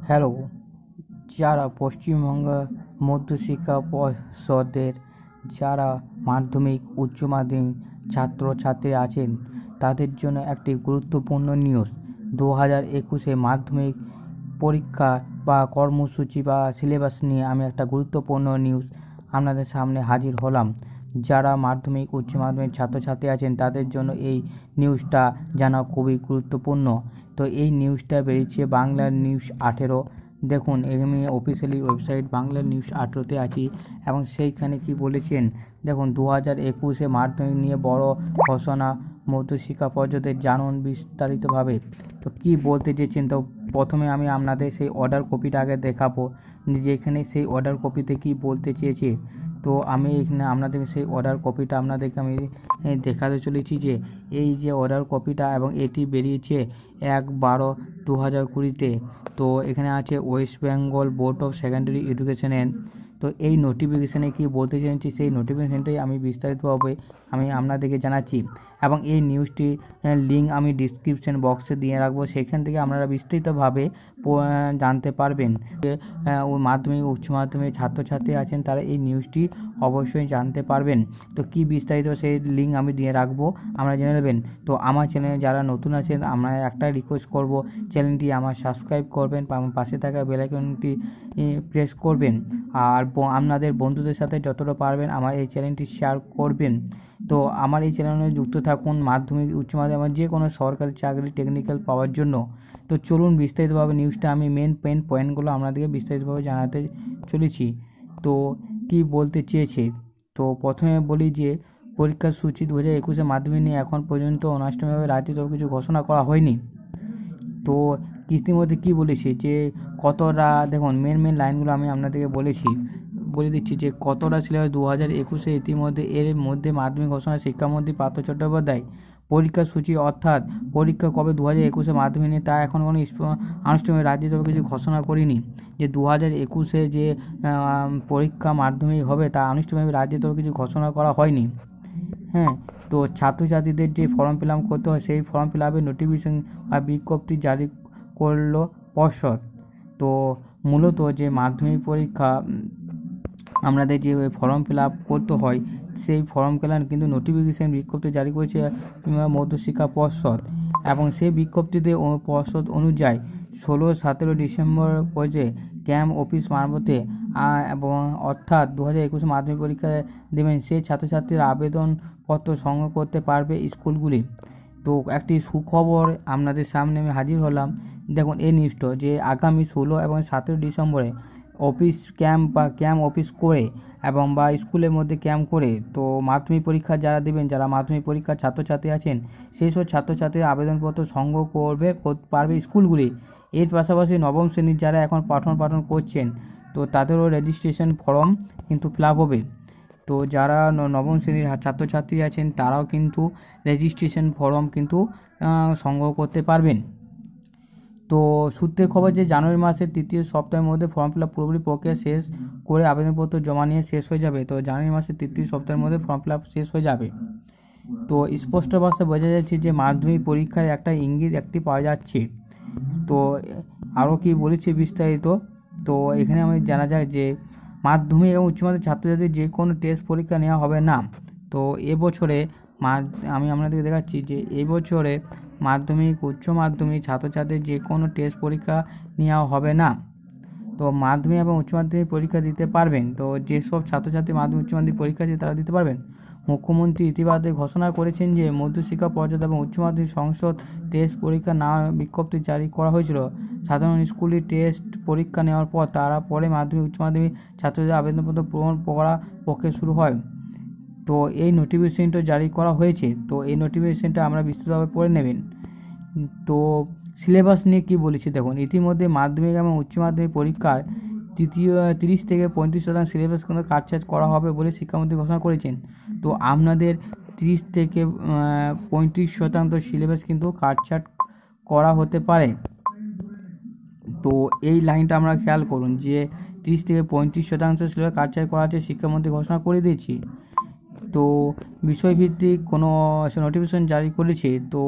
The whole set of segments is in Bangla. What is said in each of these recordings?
হ্যালো, যারা পশ্চিমবঙ্গ মধ্যশিক্ষা পর্ষদের যারা মাধ্যমিক উচ্চ মাধ্যমিক ছাত্রছাত্রী আছেন তাদের জন্য একটি গুরুত্বপূর্ণ নিউজ। 2021 মাধ্যমিক পরীক্ষা বা কর্মসূচি বা সিলেবাস নিয়ে আমি একটা গুরুত্বপূর্ণ নিউজ আপনাদের সামনে হাজির হলাম। যারা মাধ্যমিক উচ্চ মাধ্যমিক ছাত্রছাত্রী আছেন তাদের জন্য এই নিউজটা জানা খুবই গুরুত্বপূর্ণ। তো এই নিউজটা বেরিয়েছে বাংলার নিউজ 18। দেখুন, আমি অফিসিয়ালি ওয়েবসাইট বাংলা নিউজ 18-তে আছি এবং সেইখানে কি বলেছেন দেখুন, 2021 মাধ্যমিক নিয়ে বড় ঘোষণা মধ্যশিক্ষা পর্ষদের, জানুন বিস্তারিতভাবে। তো কি বলতে চেয়েছেন, তো প্রথমে আমি আপনাদের সেই অর্ডার কপিটা আগে দেখাবো, যেখানে সেই অর্ডার কপিতে কি বলতে চেয়েছে। তো আমি এখানে আপনাদেরকে সেই অর্ডার কপিটা আপনাদেরকে আমি দেখাতে চলেছি যে এই যে অর্ডার কপিটা, এবং এটি বেরিয়েছে 1/12/2020-তে। তো এখানে আছে West Bengal board of secondary এডুকেশনের। তো এই নোটিফিকেশানে কি বলতে চাইছি সেই নোটিফিকেশানটাই আমি বিস্তারিতভাবে আমি আপনাদেরকে জানাচ্ছি, এবং এই নিউজটি লিঙ্ক আমি ডিসক্রিপশন বক্সে দিয়ে রাখবো, সেখান থেকে আপনারা বিস্তারিতভাবে জানতে পারবেন। মাধ্যমিক উচ্চ মাধ্যমিক ছাত্রছাত্রী আছেন তারা এই নিউজটি অবশ্যই জানতে পারবেন। তো কি বিস্তারিত সেই লিঙ্ক আমি দিয়ে রাখবো, আপনারা জেনে নেবেন। তো আমার চ্যানেলে যারা নতুন আছেন আমরা একটা রিকোয়েস্ট করব, চ্যানেলটি আমার সাবস্ক্রাইব করবেন, পাশে থাকা বেল আইকনটি প্রেস করবেন, আর আপনাদের বন্ধুদের সাথে যতটা পারবেন আমার এই চ্যানেলটি শেয়ার করবেন। তো আমার এই চ্যানেলে যুক্ত থাকুন মাধ্যমিক উচ্চ মাধ্যমিক যে কোনো সরকারি চাকরি টেকনিক্যাল পাওয়ার জন্য। তো চলুন বিস্তারিতভাবে নিউজটা আমি মেন পয়েন্টগুলো আপনাদেরকে বিস্তারিতভাবে জানাতে চলেছি। তো কি বলতে চেয়েছে, তো প্রথমে বলি যে পরীক্ষার সূচি 2021 মাধ্যমিক নিয়ে এখন পর্যন্ত অনানুষ্ঠানিকভাবে রাজ্যের তরফে কিছু ঘোষণা করা হয়নি। তো ইতিমধ্যে কী বলেছে যে কতটা, দেখুন মেন লাইনগুলো আমি আপনাদেরকে বলে দিচ্ছি যে কতটা সিলেবাস 2021 ইতিমধ্যে এর মধ্যে মাধ্যমিক ঘোষণা শিক্ষামন্ত্রী পার্থ চট্টোপাধ্যায়। পরীক্ষার সূচি অর্থাৎ পরীক্ষা কবে 2021 মাধ্যমিক নিয়ে তা এখন কোনো আনুষ্ঠানিক রাজ্যের তরফে কিছু ঘোষণা করিনি, যে 2021 যে পরীক্ষা মাধ্যমিক হবে তা আনুষ্ঠানিকভাবে রাজ্যের তরফে কিছু ঘোষণা করা হয়নি। হ্যাঁ, তো ছাত্রছাত্রীদের যে ফর্ম ফিল আপ করতে হয় সেই ফর্ম ফিল আপের নোটিফিকেশন বা বিজ্ঞপ্তি জারি করলো পর্ষদ। তো মূলত যে মাধ্যমিক পরীক্ষা আমাদের যে ফর্ম ফিল আপ করতে হয় সেই ফর্ম ফিল আপ কিন্তু নোটিফিকেশন বিজ্ঞপ্তি জারি করেছে মধ্যশিক্ষা পর্ষদ, এবং সেই বিজ্ঞপ্তিতে পর্ষদ অনুযায়ী 16-17 ডিসেম্বর পর্যন্ত ক্যাম্প অফিস মারফতে এবং অর্থাৎ 2021 মাধ্যমিক পরীক্ষা দেবেন সেই ছাত্রছাত্রীরা আবেদনপত্র সংগ্রহ করতে পারবে স্কুলগুলি। তো একটি সুখবর আপনাদের সামনে আমি হাজির হলাম। দেখুন এই নিউজটা যে আগামী 16 এবং 17 ডিসেম্বরে অফিস ক্যাম্প অফিস করে এবং বা স্কুলের মধ্যে ক্যাম্প করে তো মাধ্যমিক পরীক্ষা যারা দেবেন, যারা মাধ্যমিক পরীক্ষার ছাত্রছাত্রী আছেন সেই সব ছাত্রছাত্রীর করতে পারবে স্কুলগুলি। এর পাশাপাশি নবম শ্রেণীর যারা এখন পাঠন করছেন তো তাদেরও রেজিস্ট্রেশন ফর্ম কিন্তু ফিল আপ হবে। তো যারা নবম শ্রেণীর ছাত্রছাত্রী আছেন তারাও কিন্তু রেজিস্ট্রেশন ফর্ম কিন্তু সংগ্রহ করতে পারবেন। তো সূত্রের খবর যে জানুয়ারি মাসের তৃতীয় সপ্তাহের মধ্যে ফর্ম ফিল আপ পুরোপুরি প্রক্রিয়া শেষ করে আবেদনপত্র জমা নিয়ে শেষ হয়ে যাবে। তো জানুয়ারি মাসের তৃতীয় সপ্তাহের মধ্যে ফর্ম ফিল আপ শেষ হয়ে যাবে। তো স্পষ্ট ভাষায় বোঝা যাচ্ছে যে মাধ্যমিক পরীক্ষার একটা ইঙ্গিত একটি পাওয়া যাচ্ছে। তো আরও কি বলেছে বিস্তারিত, তো এখানে আমি জানা যায় যে মাধ্যমিক এবং উচ্চ মাধ্যমিক ছাত্রছাত্রীর যে কোনো টেস্ট পরীক্ষা নেওয়া হবে না। তো এবছরে আমি আপনাদেরকে দেখাচ্ছি যে এবছরে মাধ্যমিক উচ্চ মাধ্যমিক ছাত্রছাত্রীর যে কোনো টেস্ট পরীক্ষা নেওয়া হবে না। তো মাধ্যমিক এবং উচ্চ মাধ্যমিক পরীক্ষা দিতে পারবেন। তো যেসব ছাত্রছাত্রী মাধ্যমিক উচ্চ মাধ্যমিক পরীক্ষা দিয়ে তারা দিতে পারবেন। মুখ্যমন্ত্রী ইতিবাদে ঘোষণা করেছেন যে মধ্যশিক্ষা পর্ষদ এবং উচ্চ মাধ্যমিক সংসদ টেস্ট পরীক্ষা না বিজ্ঞপ্তি জারি করা হয়েছিল। সাধারণ স্কুলে টেস্ট পরীক্ষা নেওয়ার পর তারা পরে মাধ্যমিক উচ্চ মাধ্যমিক ছাত্রদের আবেদনপত্র পূরণ করা প্রক্রিয়া শুরু হয়। তো এই নোটিফিকেশনটা জারি করা হয়েছে। তো এই নোটিফিকেশনটা আমরা বিস্তৃতভাবে পড়ে নেবেন। তো সিলেবাস নিয়ে কী বলেছি দেখুন, ইতিমধ্যে মাধ্যমিক এবং উচ্চ মাধ্যমিক পরীক্ষার 30 থেকে 35% সিলেবাস কিন্তু কাটছাঁট করা হবে বলে শিক্ষামন্ত্রী ঘোষণা করেছেন। তো আপনাদের 30 থেকে 35% সিলেবাস কিন্তু কাটছাঁট করা হতে পারে। তো এই লাইনটা আমরা খেয়াল করুন যে 30 থেকে 35% সিলেবাস কাটছাঁট করা আছে, শিক্ষামন্ত্রী ঘোষণা করে দিয়েছি। তো বিষয়ভিত্তিক কোনো নোটিফিকেশন জারি করেছে। তো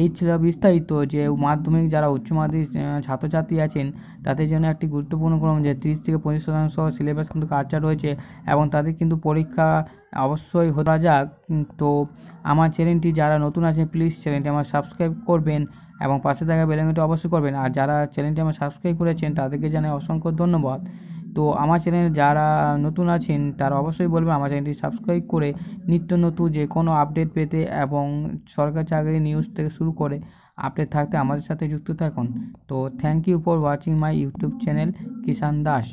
এই ছিল বিস্তারিত যে মাধ্যমিক যারা উচ্চ মাধ্যমিক ছাত্রছাত্রী আছেন তাদের জন্য একটি গুরুত্বপূর্ণ ক্রম যে 30 থেকে 35% সিলেবাস কিন্তু কালচার রয়েছে এবং তাদের কিন্তু পরীক্ষা অবশ্যই হওয়া যাক। তো আমার চ্যানেলটি যারা নতুন আছে প্লিজ চ্যানেলটি আমার সাবস্ক্রাইব করবেন এবং পাশে থাকা বেল আইকনটি অবশ্যই করবেন। আর যারা চ্যানেলটি আমার সাবস্ক্রাইব করেছেন তাদেরকে জানাই অসংখ্য ধন্যবাদ। তো আমার চ্যানেলে যারা নতুন আছেন তারা অবশ্যই বলবেন আমার চ্যানেলটি সাবস্ক্রাইব করে নিত্য নতুন যে কোনো আপডেট পেতে এবং সরকারি চাকরি নিউজ থেকে শুরু করে আপডেট থাকতে আমাদের সাথে যুক্ত থাকুন। তো thank you for watching my YouTube channel Kishan Das.